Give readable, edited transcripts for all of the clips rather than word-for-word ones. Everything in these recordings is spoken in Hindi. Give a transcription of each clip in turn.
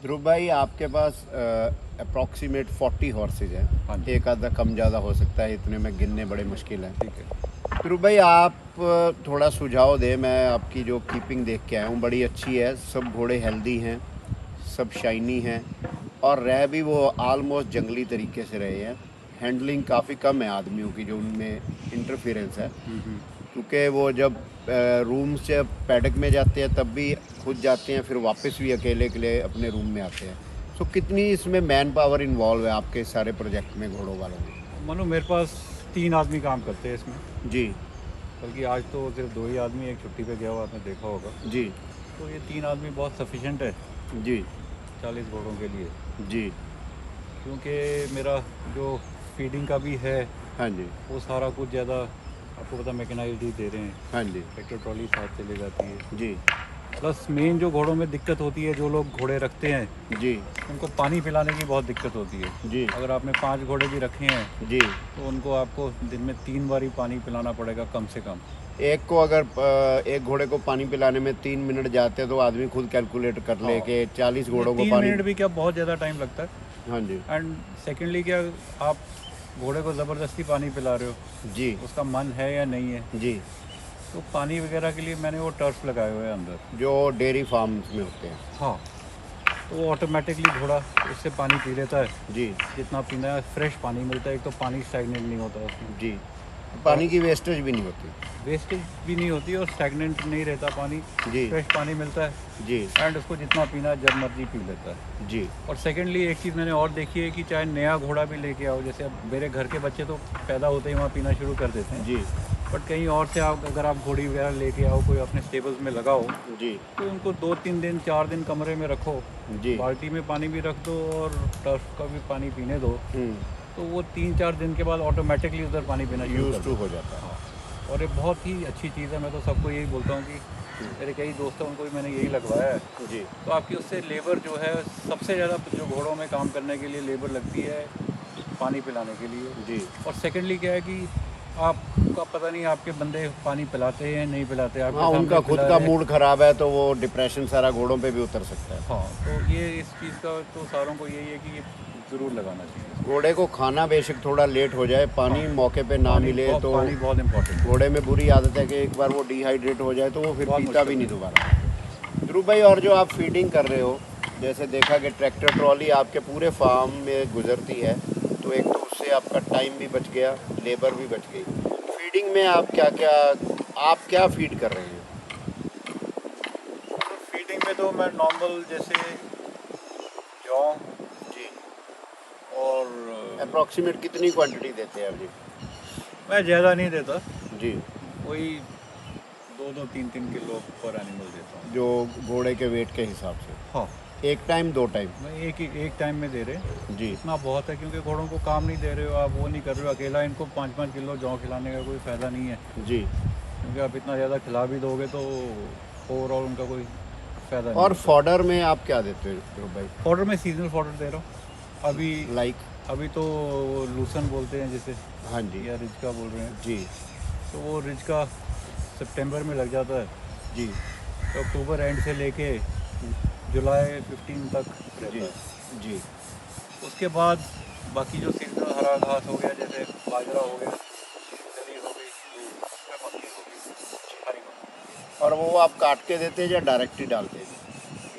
ध्रुव भाई, आपके पास अप्रॉक्सीमेट 40 हॉर्सेज हैं। हाँ जी। एक आधा कम ज़्यादा हो सकता है, इतने में गिनने बड़े मुश्किल हैं। ठीक है। ध्रुव भाई, आप थोड़ा सुझाव दें। मैं आपकी जो कीपिंग देख के आया हूँ, बड़ी अच्छी है। सब घोड़े हेल्दी हैं, सब शाइनी हैं, और रह भी वो आलमोस्ट जंगली तरीके से रहे हैं। हैंडलिंग काफ़ी कम है आदमियों की, जो उनमें इंटरफेरेंस है। क्योंकि वो जब रूम से पैडक में जाते हैं तब भी खुद जाते हैं, फिर वापस भी अकेले के लिए अपने रूम में आते हैं। सो कितनी इसमें मैन पावर इन्वॉल्व है आपके सारे प्रोजेक्ट में, घोड़ों वालों में? मानो मेरे पास 3 आदमी काम करते हैं इसमें, जी बल्कि आज तो सिर्फ 2 ही आदमी, एक छुट्टी पे गया हुआ, आपने देखा होगा। जी तो ये 3 आदमी बहुत सफिशिएंट है जी 40 घोड़ों के लिए, जी। क्योंकि मेरा जो फीडिंग का भी है हाँ जी वो सारा कुछ ज़्यादा आपको पता मैकेनाइज्ड ही दे रहे हैं। हाँ जी ट्रैक्टर ट्रॉली साथ चले जाती है। जी प्लस मेन जो घोड़ों में दिक्कत होती है, जो लोग घोड़े रखते हैं जी उनको पानी पिलाने की बहुत दिक्कत होती है। जी अगर आपने 5 घोड़े भी रखे हैं जी। तो उनको आपको दिन में 3 बार ही पानी पिलाना पड़ेगा कम से कम। एक को अगर एक घोड़े को पानी पिलाने में 3 मिनट जाते हैं तो आदमी खुद कैलकुलेट कर ले हाँ, कि 40 ये घोड़ों को 3 पानी। मिनट भी क्या बहुत ज़्यादा टाइम लगता है। हाँ जी एंड सेकेंडली क्या, आप घोड़े को ज़बरदस्ती पानी पिला रहे हो, जी उसका मन है या नहीं है। जी। तो पानी वगैरह के लिए मैंने वो टर्फ लगाए हुए हैं अंदर। जो डेयरी फार्म्स में होते हैं। हाँ, तो वो ऑटोमेटिकली घोड़ा उससे पानी पी लेता है जी जितना पीना है। फ्रेश पानी मिलता है, एक तो पानी स्टैगनेंट नहीं होता उसमें, जी। पानी की वेस्टेज भी नहीं होती। वेस्टेज भी नहीं होती और स्टैगनेंट नहीं रहता पानी। जी फ्रेश पानी मिलता है जी एंड उसको जितना पीना है जब मर्जी पी लेता है। जी और सेकेंडली एक चीज़ मैंने और देखी है कि चाहे नया घोड़ा भी लेके आओ, जैसे अब मेरे घर के बच्चे तो पैदा होते ही वहाँ पीना शुरू कर देते हैं, जी बट कहीं और से आप अगर आप घोड़ी वगैरह लेके आओ, कोई अपने स्टेबल्स में लगाओ, जी तो उनको 2-3 दिन 4 दिन कमरे में रखो, जी। बाल्टी में पानी भी रख दो और टर्फ का भी पानी पीने दो, हम्म। तो वो 3-4 दिन के बाद ऑटोमेटिकली उधर पानी पीना शुरू यूज कर टू देता हो जाता है। है। और ये बहुत ही अच्छी चीज़ है। मैं तो सबको यही बोलता हूँ कि मेरे कई दोस्त हैं, उनको भी मैंने यही लगवाया है। जी तो आपकी उससे लेबर जो है, सबसे ज़्यादा जो घोड़ों में काम करने के लिए लेबर लगती है पानी पिलाने के लिए। जी और सेकेंडली क्या है कि आपका पता नहीं आपके बंदे पानी पिलाते हैं नहीं पिलाते, आपके हाँ, सामने उनका खुद पिला का रहे। मूड खराब है तो वो डिप्रेशन सारा घोड़ों पे भी उतर सकता है। हाँ, तो ये इस चीज़ का तो सारों को यही है कि ये ज़रूर लगाना चाहिए। घोड़े को खाना बेशक थोड़ा लेट हो जाए, पानी हाँ, मौके पे ना मिले तो पानी बहुत इंपॉर्टेंट है। घोड़े में बुरी आदत है कि एक बार वो डिहाइड्रेट हो जाए तो वो फिर बहुत पीता भी मुश्किल नहीं दोबारा। ध्रुव भाई, और जो आप फीडिंग कर रहे हो, जैसे देखा कि ट्रैक्टर ट्रॉली आपके पूरे फार्म में गुजरती है, तो एक तो उससे आपका टाइम भी बच गया, लेबर भी बच गई। फीडिंग में आप क्या फीड कर रहे हैं? फीडिंग में तो मैं नॉर्मल जैसे जौ जी। और अप्रॉक्सीमेट कितनी क्वांटिटी देते हैं आप जी? मैं ज़्यादा नहीं देता, जी। वही 2-3 किलो पर एनिमल देता हूँ। जो घोड़े के वेट के हिसाब से? हाँ, एक टाइम, 2 टाइम? मैं एक टाइम में दे रहे, जी इतना बहुत है, क्योंकि घोड़ों को काम नहीं दे रहे हो आप, वो नहीं कर रहे हो अकेला, इनको 5-5 किलो जौ खिलाने का कोई फ़ायदा नहीं है, जी। क्योंकि आप इतना ज़्यादा खिला भी दोगे तो ओवरऑल उनका कोई फ़ायदा नहीं और होता। फॉडर में आप क्या देते हो ध्रुव भाई? फॉडर में सीजनल फॉडर दे रहा हूँ अभी। लाइक? अभी तो वो लूसन बोलते हैं जैसे, हाँ जी या रिज का बोल रहे हैं, जी तो वो रिज का सितंबर में लग जाता है, जी तो अक्टूबर एंड से लेके जुलाई 15 तक जी रहता है। जी। उसके बाद बाकी जो सीजनल हरा घास हो गया, जैसे बाजरा हो गया, चरी हो गई, उसमें मक्की हो गई, हरी मक्की। और वो आप काट के देते हैं या डायरेक्ट ही डालते हैं?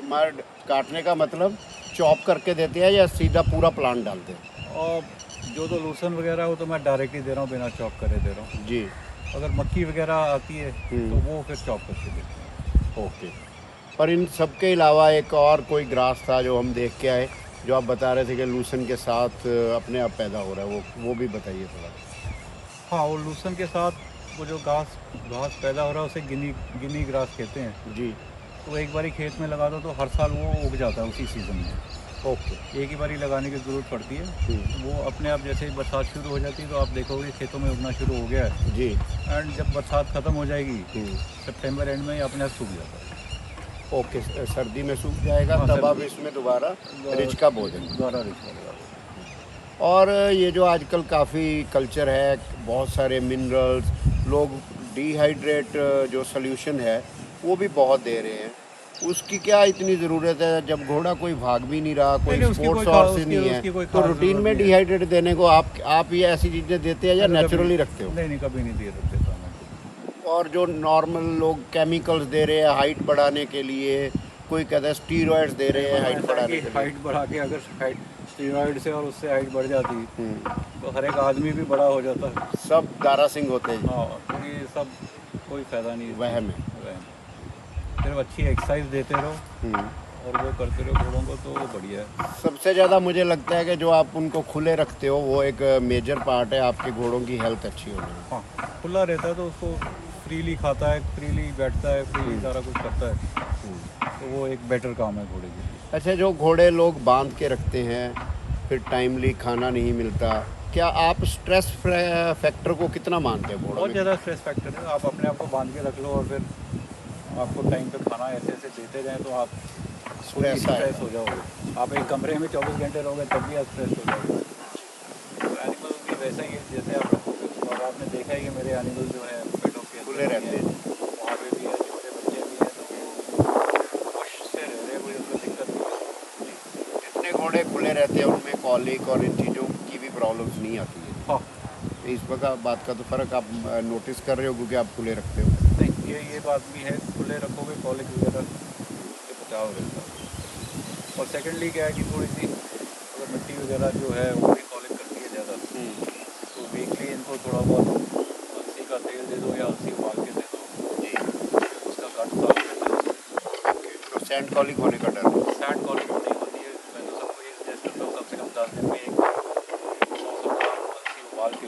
हमारे काटने का मतलब चॉप करके देते हैं या सीधा पूरा प्लांट डालते हैं? और जो तो लूसन वगैरह हो तो मैं डायरेक्ट ही दे रहा हूँ, बिना चॉप करे दे रहा हूँ। जी। अगर मक्की वगैरह आती है तो वो फिर चॉप करके देते हैं। ओके। पर इन सब के अलावा एक और कोई ग्रास था जो हम देख के आए, जो आप बता रहे थे कि लूसन के साथ अपने आप पैदा हो रहा है, वो भी बताइए थोड़ा। हाँ, वो लूसन के साथ वो जो घास घास पैदा हो रहा है उसे गिनी ग्रास कहते हैं। जी। तो एक बारी खेत में लगा दो तो हर साल वो उग जाता है उसी सीज़न में। ओके। एक ही बारी लगाने की ज़रूरत पड़ती है, वो अपने आप जैसे ही बरसात शुरू हो जाती है तो आप देखोगे खेतों में उगना शुरू हो गया है। जी। एंड जब बरसात ख़त्म हो जाएगी सितंबर एंड में ये अपने आप सूख जाता है। ओके, सर्दी में सूख जाएगा, हाँ, तब आप सर्दी। इसमें दोबारा रिच का बो देंगे। दोबारा रिच का लगा। और ये जो आजकल काफ़ी कल्चर है, बहुत सारे मिनरल्स, लोग डिहाइड्रेट जो सोल्यूशन है वो भी बहुत दे रहे हैं, उसकी क्या इतनी ज़रूरत है जब घोड़ा कोई भाग भी नहीं रहा, कोई नहीं, उसकी स्पोर्ट्स कोई हॉर्स उसकी नहीं उसकी कोई है, तो खास रूटीन ज़रूरत में नहीं है। डिहाइड्रेट देने को आप ये ऐसी चीज़ें देते हैं या मैंने कभी नेचुरली रखते हो? नहीं, नहीं, कभी नहीं दिए देता मैं। और जो नॉर्मल लोग केमिकल्स दे रहे हैं हाइट बढ़ाने के लिए, कोई कहता है स्टीरॉयड्स दे रहे हैं मतलब हाइट ऐसा है बढ़ाने कि के लिए। हाइट बढ़ा के अगर हाइट स्टीरॉइड से और उससे हाइट बढ़ जाती हम्म, तो हर एक आदमी भी बड़ा हो जाता। सब दारा सिंह होते हैं हाँ, तो ये सब कोई फ़ायदा नहीं जी, इस चीज़ वहम है। में, वहम है। सिर्फ अच्छी एक्सरसाइज देते रहो हम्म। और वो करते रहो घोड़ों को, तो वो बढ़िया है। सबसे ज़्यादा मुझे लगता है कि जो आप उनको खुले रखते हो वो एक मेजर पार्ट है आपके घोड़ों की हेल्थ अच्छी होने में। हाँ, खुला रहता है तो उसको फ्रीली खाता है, फ्रीली बैठता है, फ्रीली सारा कुछ करता है, तो वो एक बेटर काम है घोड़े के लिए। अच्छा, जो घोड़े लोग बांध के रखते हैं फिर टाइमली खाना नहीं मिलता, क्या आप स्ट्रेस फैक्टर को कितना मानते हैं घोड़ों बहुत में? ज़्यादा स्ट्रेस फैक्टर है। आप अपने आप को बांध के रख लो और फिर आपको टाइम पे खाना ऐसे ऐसे देते जाएं तो आप खुद ही स्ट्रेस स्ट्रेस आएगा। हो जाओगे। आप एक कमरे में 24 घंटे रहोगे तब भी आप स्ट्रेस हो जाओगे। तो एनिमल भी वैसा ही है जैसे आप रखोगे। और आपने देखा है कि मेरे एनिमल जो है पेटों के खुले अंदर भी रहते हैं, हैं। वहाँ पे भी है, छोटे बच्चे भी हैं, तो वो खुश से रह रहे हैं, कोई उनको दिक्कत नहीं है। जितने घोड़े खुले रहते हैं उनमें कॉलिक और इन चीज़ों की भी प्रॉब्लम्स नहीं आती है। हाँ, इस बात का तो फ़र्क आप नोटिस कर रहे हो क्योंकि आप खुले रखते हो। नहीं, ये बात भी है, खुले रखोगे कॉलिक वगैरह से बचाव रहता है। और सेकेंडली क्या है कि थोड़ी सी अगर मिट्टी वगैरह जो है वो भी कॉलिक करती है ज़्यादा, तो वीकली इनको थोड़ा बहुत अलसी का तेल दे दो या अलसी उबाल के दे दो, जी। उसका गट साफ रहता है। तो सैंड कॉलिक होने का डर है। सैंड कॉलिक नहीं होती है। मैं तो सबको ये सजेस्ट करता हूँ कम से कम 10 दिन में एक 100 ग्राम अलसी उबाल के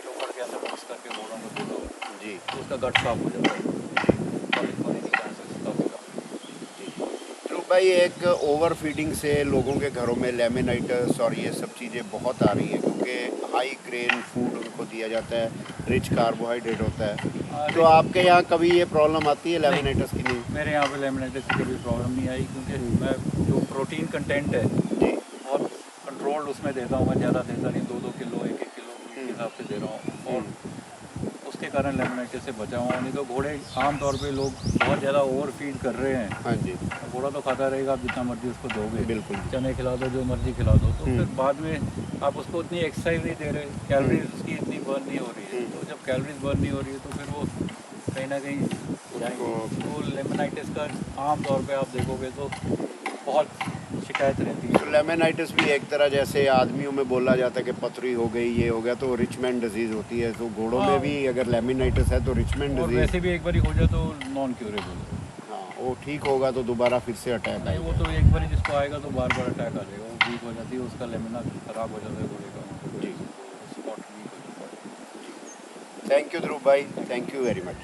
चोकर के अंदर मिक्स करके घोड़ों को दे दो, जी। तो उसका गट साफ हो जाता है। कॉलिक होने की चांसेस काफ़ी कम है। ध्रुव भाई, एक ओवर फीडिंग से लोगों के घरों में लेमिनाइटिस और ये सब चीज़ें बहुत आ रही हैं क्योंकि हाई ग्रेन फूड उनको दिया जाता है, रिच कार्बोहाइड्रेट होता है। तो देखिए, आपके यहाँ कभी ये प्रॉब्लम आती है नहीं, लेमिनाइटिस की? नहीं। मेरे यहाँ पे लेमिनेटिस की कभी प्रॉब्लम नहीं आई क्योंकि मैं जो प्रोटीन कंटेंट है जी। बहुत कंट्रोल्ड उसमें देता हूँ। मैं ज़्यादा देता नहीं, 2-2 किलो 1-1 किलो के हिसाब से दे रहा हूँ, और उसके कारण लेमिनेटिस से बचा हुआ। नहीं तो घोड़े आमतौर पे लोग बहुत ज़्यादा ओवर फीड कर रहे हैं। हाँ जी। घोड़ा तो खाता रहेगा, आप जितना मर्जी उसको दोगे, बिल्कुल। चने खिला दो, जो मर्जी खिला दो, तो फिर बाद में आप उसको उतनी एक्सरसाइज नहीं दे रहे, कैलोरीज उसकी इतनी बर्न नहीं हो रही है। तो जब कैलोरीज बर्न नहीं हो रही है तो फिर वो कहीं ना कहीं जाएंगे। तो लेमिनाइटिस का आम तौर पे आप देखोगे तो बहुत शिकायत रहती है। तो लेमिनाइटिस भी एक तरह जैसे आदमियों में बोला जाता है कि पथरी हो गई, ये हो गया, तो रिचमैन डिजीज़ होती है, तो घोड़ों में हाँ, भी अगर लेमिनाइटिस है तो रिचमैन और डिजीज़। वैसे भी एक बार हो जाए तो नॉन क्यूरेबल है। हाँ, वो ठीक होगा तो दोबारा फिर से अटैक नहीं, वो आएगा। तो एक बार जिसको आएगा तो बार बार अटैक आ जाएगा, वो वीक हो जाती है, उसका लेमिना खराब हो जाता है घोड़े का, जी। स्पॉट वीक हो जाता है। थैंक यू ध्रुव भाई, थैंक यू वेरी मच।